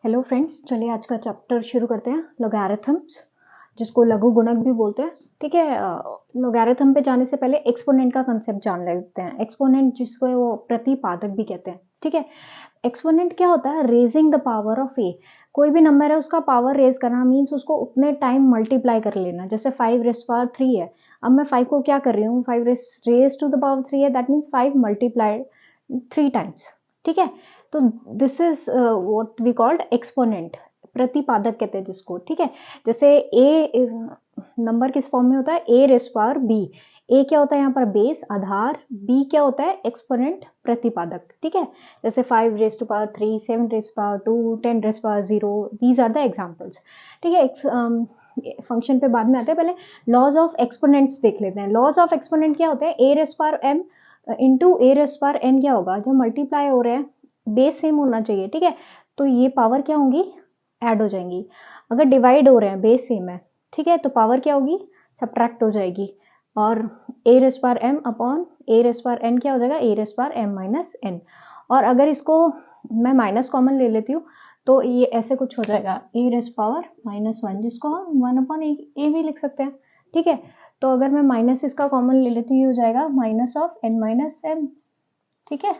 Hello friends, चलिए आज का चैप्टर शुरू करते हैं। लॉगरिथम्स, जिसको लघु गुणक भी बोलते हैं। ठीक है, लॉगरिथम पे जाने से पहले एक्सपोनेंट का कंसेप्ट जान लेते हैं। एक्सपोनेंट जिसको वो प्रतिपादक भी कहते हैं। ठीक है, एक्सपोनेंट क्या होता है? रेजिंग द पावर ऑफ ए। कोई भी नंबर है उसका पावर रेज करना मीन्स उसको उतने टाइम मल्टीप्लाई कर लेना। जैसे 5 रेज़ पावर 3 है, अब मैं 5 को क्या कर रही हूँ, 5 रेज़ टू द पावर 3 है, दैट मीन्स 5 मल्टीप्लाइड 3 टाइम्स। ठीक है, तो this is what we called exponent, प्रतिपादक कहते हैं जिसको। ठीक है, जैसे ए नंबर किस फॉर्म में होता है? ए रेज़ पावर बी। ए क्या होता है यहाँ पर? बेस, आधार। बी क्या होता है? एक्सपोनेंट, प्रतिपादक। ठीक है, जैसे 5 raise to power 3, 7 raise power 2, 10 raise power 0, these are the examples. ठीक है, फंक्शन पे बाद में आते हैं, पहले लॉज ऑफ एक्सपोनेंट्स देख लेते हैं। लॉज ऑफ एक्सपोनेंट क्या होते हैं? A raise power M into A raise power N क्या होगा? जब मल्टीप्लाई हो रहे हैं, बेस सेम होना चाहिए। ठीक है, तो ये पावर क्या होंगी? ऐड हो जाएंगी। अगर डिवाइड हो रहे हैं, बेस सेम है, ठीक है, तो पावर क्या होगी? सब्ट्रैक्ट हो जाएगी। और A raise power M upon A raise power N क्या हो जाएगा? A raise power M minus N. और अगर इसको मैं माइनस कॉमन ले लेती हूँ तो ये ऐसे कुछ हो जाएगा, ए रेज़ पावर -1, जिसको हम 1 अपॉन ए भी लिख सकते हैं। ठीक है, तो अगर मैं माइनस इसका कॉमन ले लेती हूँ, ये हो जाएगा minus of n minus m. ठीक है,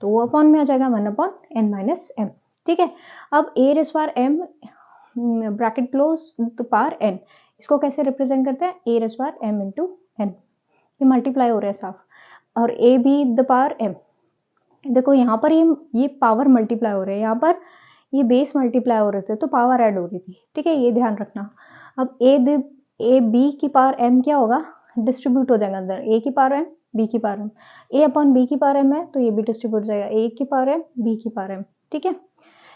तो वो अपॉन में आ जाएगा 1 अपॉन एन माइनस एम। ठीक है, अब A raise power M bracket close to power N, इसको कैसे रिप्रेजेंट करते हैं? A raise power M into N. ये मल्टीप्लाई हो रहा है साफ। और A B the power M, देखो यहाँ पर ये पावर मल्टीप्लाई हो रहे हैं, यहाँ पर ये बेस मल्टीप्लाई हो रहे थे तो पावर ऐड हो रही थी। ठीक है, ये ध्यान रखना। अब ए बी की पावर एम क्या होगा? डिस्ट्रीब्यूट हो जाएगा अंदर, ए की पावर एम बी की पावर एम। ए अपॉन बी की पावर एम है तो ये भी डिस्ट्रीब्यूट हो जाएगा, ए की पावर एम बी की पावर एम। ठीक है,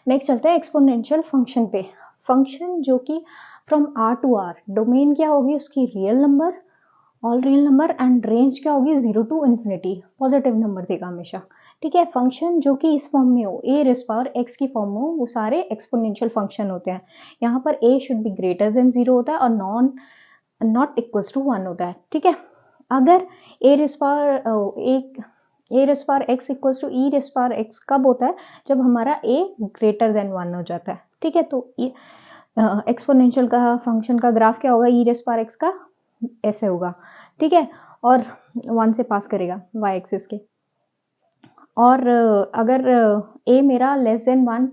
नेक्स्ट चलते हैं एक्सपोनेंशियल फंक्शन पे। फंक्शन जो कि from R to R, domain क्या होगी उसकी? Real number, all real number, and range क्या होगी? 0 टू इन्फिनिटी, पॉजिटिव नंबर देगा हमेशा। ठीक है, फंक्शन जो कि इस फॉर्म में हो, ए रेज़ पावर एक्स की फॉर्म में हो, वो सारे एक्सपोनेंशियल फंक्शन होते हैं। यहाँ पर ए शुड बी ग्रेटर देन 0 होता है और नॉट इक्वल्स टू 1 होता है। ठीक है, अगर A raise power X equals to E raise power X कब होता है? जब हमारा ए ग्रेटर देन 1 हो जाता है। ठीक है, तो एक्सपोनेंशियल का फंक्शन का ग्राफ क्या होगा? ई रेज़ पावर एक्स का ऐसे होगा। ठीक है, और 1 से पास करेगा वाई एक्सिस के। और अगर ए मेरा लेस देन 1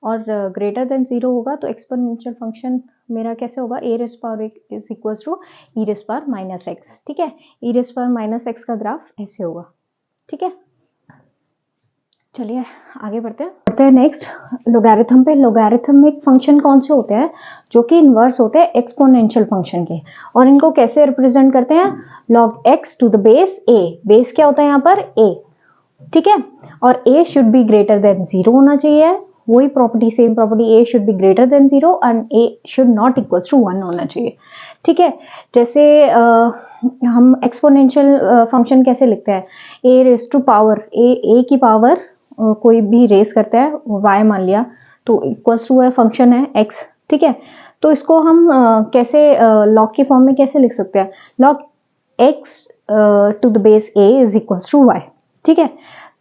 और ग्रेटर देन 0 होगा तो एक्सपोनेंशियल फंक्शन मेरा कैसे होगा? A raise power is equals to E raise power minus X. ठीक है, E raise power minus X का ग्राफ ऐसे होगा। ठीक है, चलिए आगे बढ़ते हैं नेक्स्ट लॉगरिथम पे। लॉगरिथम में एक फंक्शन कौन से होते हैं? जो कि इनवर्स होते हैं एक्सपोनेंशियल फंक्शन के। और इनको कैसे रिप्रेजेंट करते हैं? Log x to the base a. Base क्या होता है यहाँ पर? ए। ठीक है, और a should be greater than 0 होना चाहिए। वही property, same property, a should be greater than 0 and a should not equals to 1 होना चाहिए। ठीक है, जैसे हम एक्सपोनेंशियल फंक्शन कैसे लिखते हैं? a raise to power a की पावर कोई भी रेस करता है, y मान लिया, तो इक्वल्स टू फंक्शन है x। ठीक है, तो इसको हम कैसे लॉग की फॉर्म में कैसे लिख सकते हैं? Log x to the base a is equals to y। ठीक है,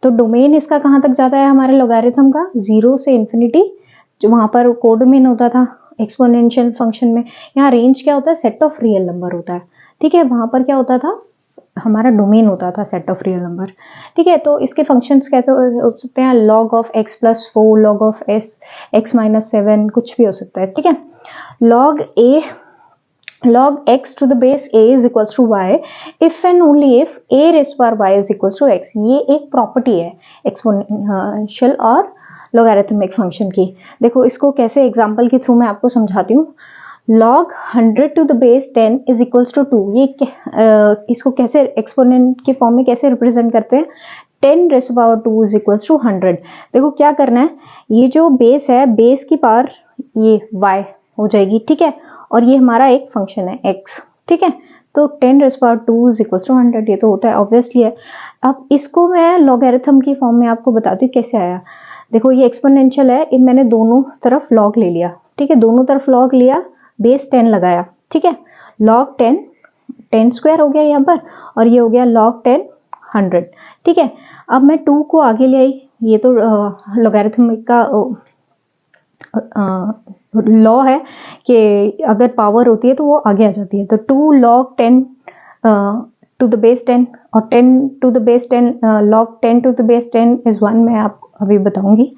तो डोमेन इसका कहाँ तक जाता है हमारे लॉगरिथम का? 0 से इन्फिनिटी, जो वहां पर कोडोमेन होता था एक्सपोनेंशियल फंक्शन में। यहाँ रेंज क्या होता है? सेट ऑफ रियल नंबर होता है। ठीक है, वहां पर क्या होता था? हमारा डोमेन होता था सेट ऑफ रियल नंबर। ठीक है, तो इसके फंक्शंस कैसे हो सकते हैं? Log of x+4, log of x-7, कुछ भी हो सकता है। ठीक है, log x to the base a is equals to y if and only if a raised power y is equals to x। ये एक प्रॉपर्टी है एक्सपोनेंशियल और लॉगरिथमिक फंक्शन की। देखो इसको कैसे एग्जांपल के थ्रू मैं आपको समझाती हूँ। log 100 to the base 10 is equals to 2, ये इसको कैसे एक्सपोनेंट के फॉर्म में कैसे रिप्रेजेंट करते हैं? 10 raised to power 2 is equals to 100। देखो क्या करना है, ये जो बेस है, बेस की पावर ये y हो जाएगी। ठीक है, और ये हमारा एक फंक्शन है x। ठीक है, तो 10 raise power 2 is equal to 100, ये तो होता है ऑब्वियसली है। अब इसको मैं लॉगरिथम की फॉर्म में आपको बताती हूँ कैसे आया। देखो ये एक्सपोनेंशियल है, मैंने दोनों तरफ लॉग ले लिया। ठीक है, दोनों तरफ लॉग लिया, बेस 10 लगाया। ठीक है, लॉग 10 स्क्वायर हो गया यहाँ पर, और ये हो गया लॉग 10 100। ठीक है, अब मैं 2 को आगे ले आई, ये तो लॉगरिथम का लॉ है कि अगर पावर होती है तो वो आगे आ जाती है। तो 2 log 10 टू द बेस 10 और 10 to the base 10 log 10 to the base 10 is 1, मैं आपको अभी बताऊंगी।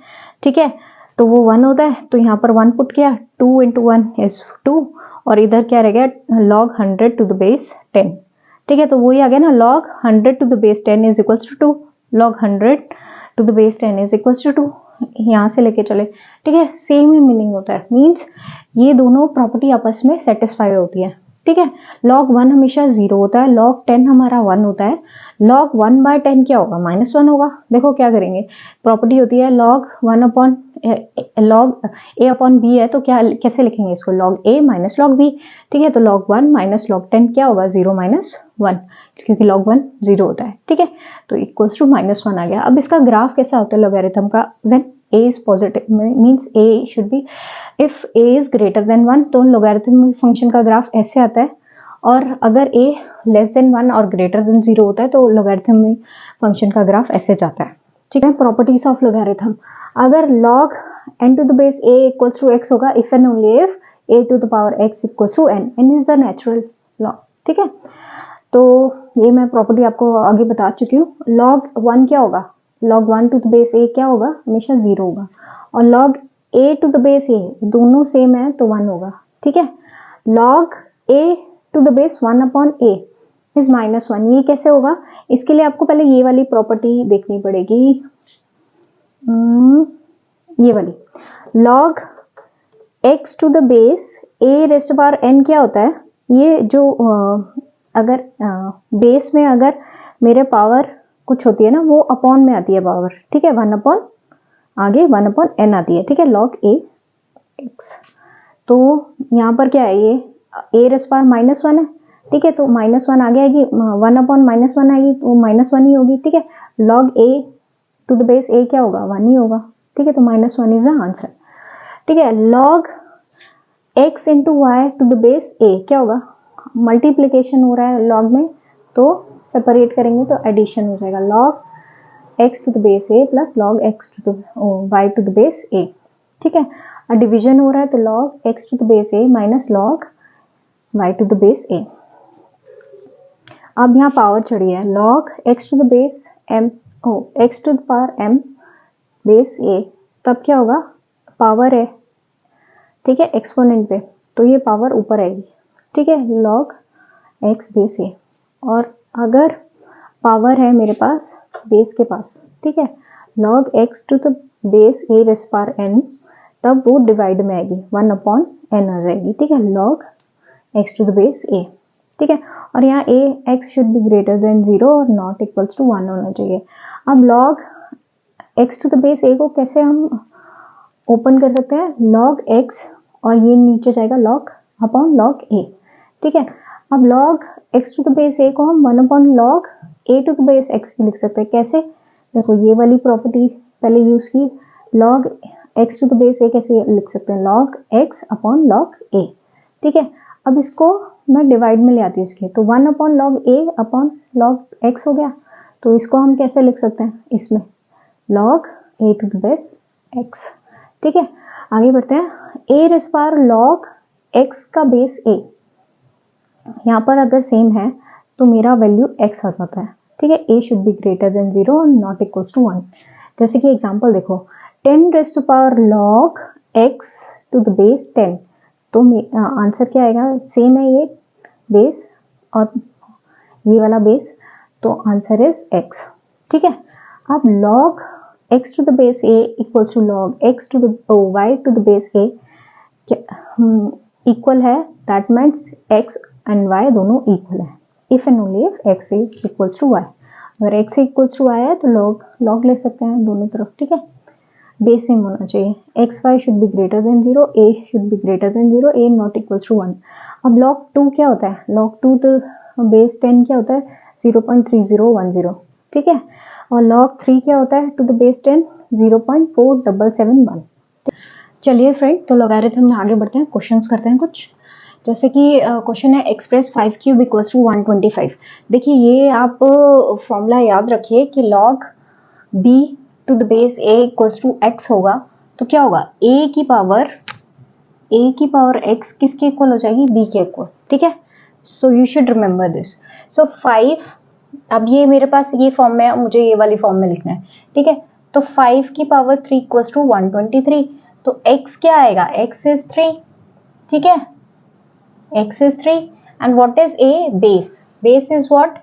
ठीक है, तो वो 1 होता है, तो यहाँ पर 1 पुट किया, 2 into 1 is 2, और इधर क्या रह गया log 100 टू द बेस 10। ठीक है, तो वही आ गया ना, log 100 to the base 10 is equals to 2, log 100 to the base 10 is equals to 2, यहाँ से लेके चले। ठीक है, सेम ही मीनिंग होता है, मीन्स ये दोनों प्रॉपर्टी आपस में सेटिस्फाई होती है। ठीक है, log 1 हमेशा 0 होता है, log 10 हमारा 1 होता है, log 1 by 10 क्या होगा, -1 होगा। देखो क्या करेंगे, प्रॉपर्टी होती है log 1 upon log a upon b है, तो क्या कैसे लिखेंगे इसको, log a minus log b। ठीक है, तो log 1 माइनस log 10 क्या होगा, 0 माइनस 1, क्योंकि log 1 0 होता है। ठीक है, तो इक्वल्स टू -1 आ गया। अब इसका ग्राफ कैसा होता है लोगैरिथम का, when a is positive means a should B, if a is greater than 1 तो लोगैरिथम फंक्शन का ग्राफ ऐसे आता है, और अगर a लेस देन 1 और ग्रेटर देन 0 होता है तो लोगैरिथम फंक्शन का ग्राफ ऐसे जाता है। ठीक है, प्रॉपर्टीज ऑफ लोगैरिथम, अगर log n to the base a equals to x होगा if and only if a to the power x equals to n, n is the natural law. ठीक है, तो ये मैं प्रॉपर्टी आपको आगे बता चुकी हूँ। log 1 क्या होगा, log 1 to the base a क्या होगा, हमेशा 0 होगा, और log a to the base a दोनों सेम है तो 1 होगा। ठीक है, log a to the base 1 upon a is -1, ये कैसे होगा, इसके लिए आपको पहले ये वाली प्रॉपर्टी देखनी पड़ेगी, ये वाली log x to the base a raise to power n क्या होता है, ये जो अगर बेस में अगर मेरे पावर कुछ होती है ना, वो अपॉन में आती है पावर। ठीक है, 1 अपॉन आगे 1 अपॉन n आती है। ठीक है, log a x, तो यहाँ पर क्या है, ये a रेज़ पावर -1 है। ठीक है, तो -1 आगे आएगी, 1 अपॉन -1 आएगी, वो -1 ही होगी। ठीक है, log a to the base a क्या होगा, 1 ही होगा। ठीक है, तो -1 इज द आंसर। ठीक है, log x into y to the base a क्या होगा, मल्टीप्लीकेशन हो रहा है log में, तो सेपरेट करेंगे तो एडिशन हो जाएगा, log x to the base a plus log x to the y to the base a। ठीक है, डिवीजन हो रहा है तो log x to the base a minus log y to the base a। अब यहाँ पावर चढ़ी है, log x to the base m x to the power m base a, तब क्या होगा, पावर है। ठीक है, एक्सपोनेंट पे, तो ये पावर ऊपर आएगी। ठीक है, log x बेस a, और अगर पावर है मेरे पास बेस के पास, ठीक है, log x to the base a raise power n, तब वो डिवाइड में आएगी, 1 अपॉन n आ जाएगी। ठीक है, log x to the base a। ठीक है, और यहाँ a x should be greater than 0 और नॉट इक्वल्स टू 1 होना चाहिए। अब log x to the base a को कैसे हम ओपन कर सकते हैं, log x और ये नीचे जाएगा log अपॉन log a। ठीक है, अब log x to the base a को हम 1 upon log a to the base x भी लिख सकते हैं। कैसे, देखो ये वाली प्रॉपर्टी पहले यूज की, log x to the base a कैसे लिख सकते हैं, log x upon log a। ठीक है, अब इसको मैं डिवाइड में ले आती हूँ इसके, तो 1 upon log a upon log x हो गया, तो इसको हम कैसे लिख सकते हैं, इसमें log a to the base x। ठीक है, आगे बढ़ते हैं, a raise power log x का बेस a, यहाँ पर अगर सेम है तो मेरा वैल्यू x आ जाता है। ठीक है, a should be greater than 0 और नॉट इक्वल्स टू 1। जैसे कि एग्जांपल देखो, 10 raise to power log x to the base 10, तो आंसर क्या आएगा, सेम है ये बेस और ये वाला बेस, तो आंसर इज x। ठीक है, अब log x to the base a equals to log x to the y to the base a equal है, that means x and y दोनों इक्वल है, if and only if x is equals to y। अगर x equals to y है तो log ले सकते हैं दोनों तरफ। ठीक है, बेस सेम होना चाहिए, x y should be greater than 0, a should be greater than 0, a not equals to 1। अब log 2 क्या होता है, log 2 तो बेस 10 क्या होता है, 0.3010। ठीक है, और log 3 क्या होता है टू द बेस 10, 0.4771। चलिए फ्रेंड, तो लॉगरिथम में आगे बढ़ते हैं, क्वेश्चंस करते हैं कुछ। जैसे कि क्वेश्चन है एक्सप्रेस 5 क्यूब इक्वल्स टू 125। देखिए ये आप फॉर्मूला याद रखिए कि log b to the base a equals to x होगा, तो क्या होगा, a की पावर x किसके इक्वल हो जाएगी, b के इक्वल, ठीक है। So you should remember this. So 5, अब ये मेरे पास ये फॉर्म में है, मुझे ये वाली फॉर्म में लिखना है, ठीक है। तो 5 की पावर 3 इक्वल्स टू 123, तो x क्या आएगा, x इज 3, ठीक है, x is 3 and what is a, base is what,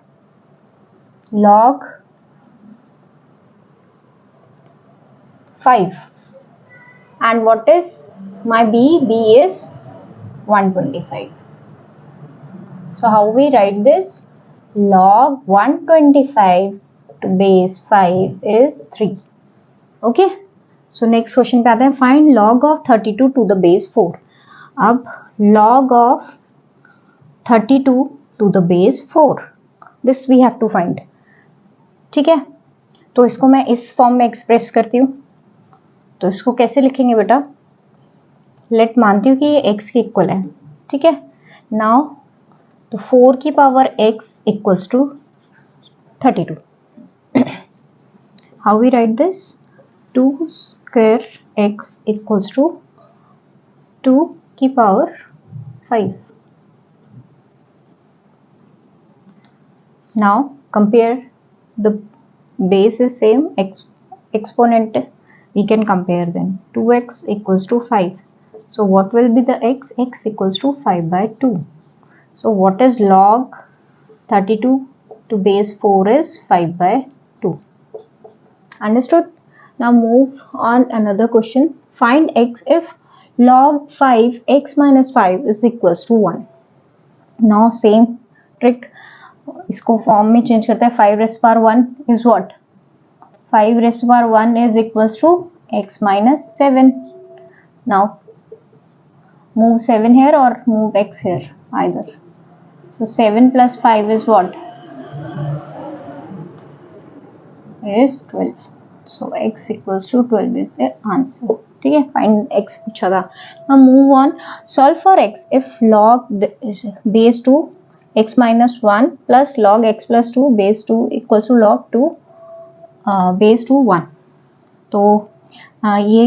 log 5 and what is my b is 125. So how we write this, log 125 to base 5 is 3. Okay, so next question पे आते हैं, find log of 32 to the base 4. अब log of 32 to the base 4, this we have to find, ठीक है। तो इसको मैं इस फॉर्म में एक्सप्रेस करती हूँ, तो इसको कैसे लिखेंगे बेटा, लेट मानती हूँ कि ये x के इक्वल है, ठीक है। नाउ तो 4 की power x equals to 32, how we write this, 2 square x equals to 2 की power 5. Now compare, the base is same, exponent we can compare them. 2x equals to 5. So what will be the x? X equals to 5 by 2. So what is log 32 to base 4 is 5 by 2. Understood? Now move on another question. Find x if log 5 x minus 5 is equals to 1. Now same trick, इसको form में change करते हैं, 5 raised power 1 is what, 5 raised power 1 is equals to x minus 7. Now move 7 here or move x here, either. So 7 plus 5 is what, is 12. So x equals to 12 is the answer, ठीक है। Find x पूछा था। now move on, solve for x if log base 2 x minus 1 plus log x plus 2 base 2 equals to log 2 base 2 1. तो ये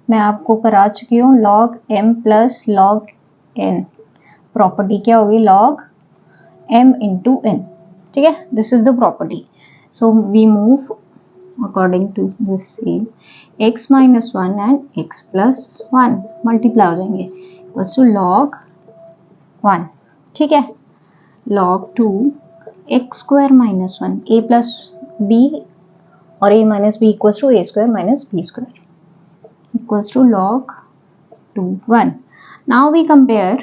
मैं आपको करा चुकी हूँ, log m plus log n property क्या होगी, log m into n, ठीक है, this is the property. So we move according to this same, x minus 1 and x plus 1 multiply हो जाएंगे इक्वल्स टू log 1, ठीक है, log 2 x square minus 1 a plus b और a minus b equals to a square minus b square equals to log 2 1. Now we compare,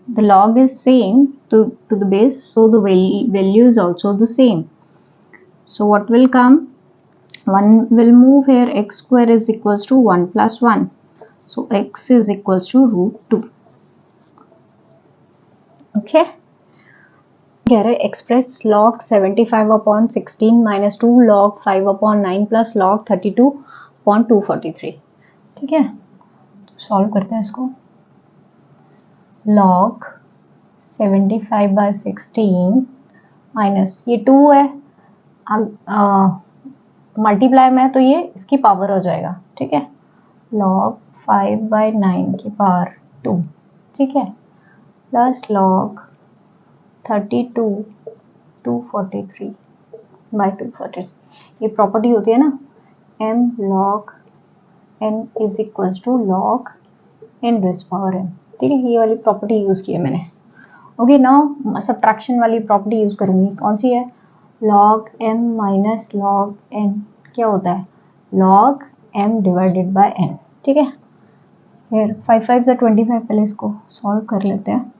the log is same to the base, so the value is also the same. So what will come, 1 will move here, x square is equals to 1 plus 1, so x is equals to root 2. Okay, कह रहे express log 75 upon 16 minus 2 log 5 upon 9 plus log 32 upon 243, ठीक है। Solve करते हैं इसको, log 75 by 16 minus ये 2 है, multiply में तो ये इसकी पावर हो जाएगा, ठीक है, log 5 by 9 की पावर 2, ठीक है, प्लस log 32 243 by 243. ये प्रॉपर्टी होती है ना, m log n is equals to log n raise power n, ठीक है, ये वाली प्रॉपर्टी यूज की है मैंने. ओके, नाउ सब्ट्रैक्शन वाली प्रॉपर्टी यूज करूंगी, कौन सी है, log m minus log n क्या होता है, log m divided by n, ठीक है। फिर 5 5 से 25, पहले इसको सॉल्व कर लेते हैं,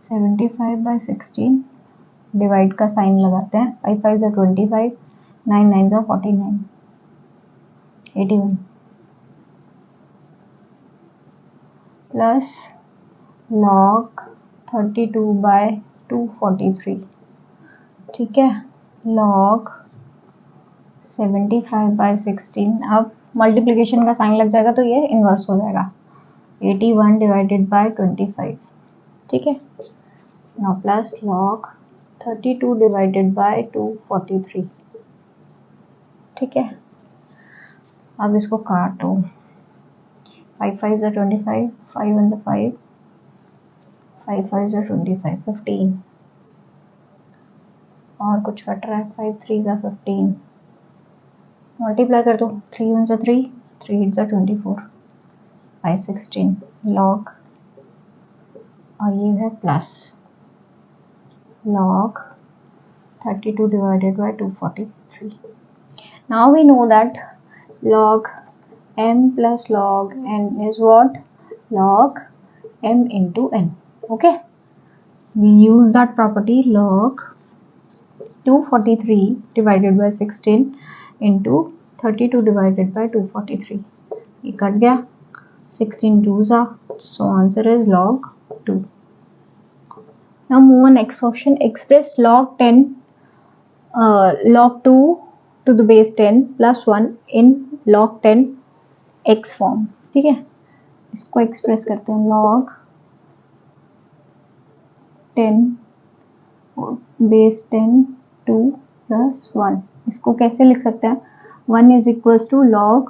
75 by 16 डिवाइड का साइन लगाते हैं, 5 5 से 25, 9 9 से 49, 81 प्लस log 32 by 243, ठीक है, log 75 by 16, अब मल्टीप्लिकेशन का साइन लग जाएगा तो ये इन्वर्स हो जाएगा, 81 डिवाइडेड बाय 25, ठीक है, now plus log 32 divided by 243, ठीक है। अब इसको काटो, 5 5 ज़ा 25, 5 1 ज़ा 5, 5 5 ज़ा 25, 15 और कुछ कट रहा है, 5 3 ज़ा 15, मल्टीप्लाई कर दो, 3 1 ज़ा 3, 3 8 ज़ा 24, 5 16 लॉग, और ये है plus log 32 divided by 243. Now we know that log m plus log n is what? Log m into n. Okay, we use that property log 243 divided by 16 into 32 divided by 243. ये cut गया, 16 2s are, so answer is log 2. Now move on next option. Express log 10 log 2 to the base 10 plus 1 in log 10 x form. ठीक है, इसको express करते हैं log 10 base 10 2 plus 1. इसको कैसे लिख सकते हैं? 1 is equals to log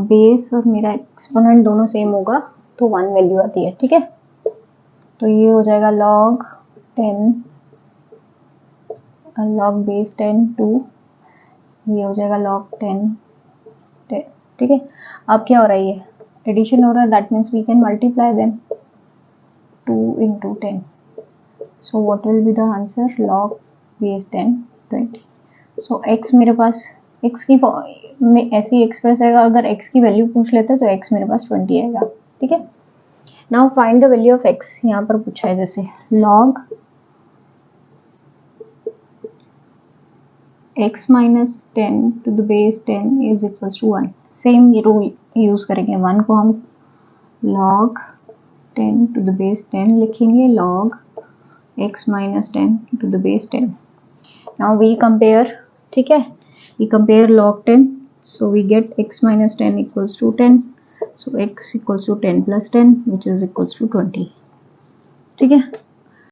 base और मेरा एक्सपोनेंट दोनों सेम होगा तो 1 वैल्यू आती है. ठीक है, तो ये हो जाएगा log 10 log बेस 10 2, ये हो जाएगा log 10. ठीक है, अब क्या हो रहा है? ये एडिशन हो रहा है, that means we can multiply them 2 into 10. So what will be the answer? Log base 10 20. So x मेरे पास x की में ऐसी एक्सप्रेस आएगा, अगर x की वैल्यू पूछ लेते तो x मेरे पास 20 आएगा. ठीक है, now find the value of x. यहाँ पर पूछा है जैसे log x minus 10 to the base 10 is equals to 1. Same rule use करेंगे, 1 को हम log 10 to the base 10 लिखेंगे, log x minus 10 to the base 10. Now we compare. ठीक है, we compare log 10, so we get x minus 10 equals to 10, so x equals to 10 plus 10 which is equals to 20. ठीक है,